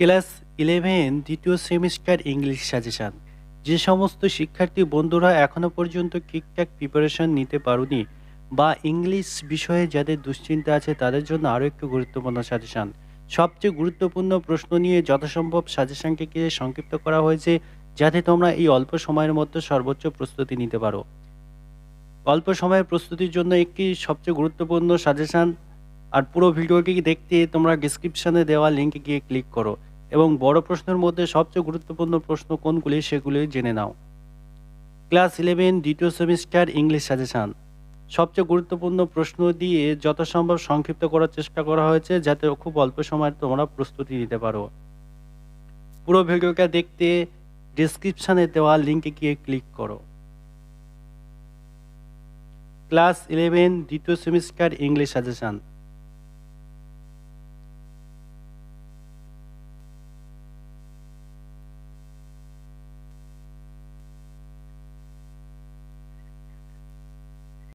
Class 11 দ্বিতীয় semester English suggestion. যে সমস্ত শিক্ষার্থী বন্ধুরা এখনো পর্যন্ত ঠিকঠাক প্রিপারেশন নিতে পারোনি বা ইংলিশ বিষয়ে যাদের দুশ্চিন্তা আছে তাদের জন্য আরও একটু গুরুত্বপূর্ণ সাজেশন। সবচেয়ে গুরুত্বপূর্ণ প্রশ্ন নিয়ে যথাসম্ভব সাজেশনটিকে সংক্ষিপ্ত করা হয়েছে, যাতে তোমরা এই অল্প সময়ের মধ্যে সর্বোচ্চ প্রস্তুতি নিতে পারো। অল্প সময়ের প্রস্তুতির জন্য একটি সবচেয়ে গুরুত্বপূর্ণ সাজেশন। আর পুরো ভিডিওটি দেখতে তোমরা ডিসক্রিপশনে দেওয়া লিঙ্কে গিয়ে ক্লিক করো এবং বড় প্রশ্নের মধ্যে সবচেয়ে গুরুত্বপূর্ণ প্রশ্ন কোনগুলি সেগুলি জেনে নাও। ক্লাস 11 দ্বিতীয় সেমিস্টার ইংলিশ সাজেশন। সবচেয়ে গুরুত্বপূর্ণ প্রশ্ন দিয়ে যথাসম্ভব সংক্ষিপ্ত করার চেষ্টা করা হয়েছে, যাতে খুব অল্প সময়ে তোমরা প্রস্তুতি নিতে পারো। পুরো ভিডিওটা দেখতে ডিসক্রিপশনে দেওয়া লিঙ্কে গিয়ে ক্লিক করো। ক্লাস 11 দ্বিতীয় সেমিস্টার ইংলিশ সাজেশন।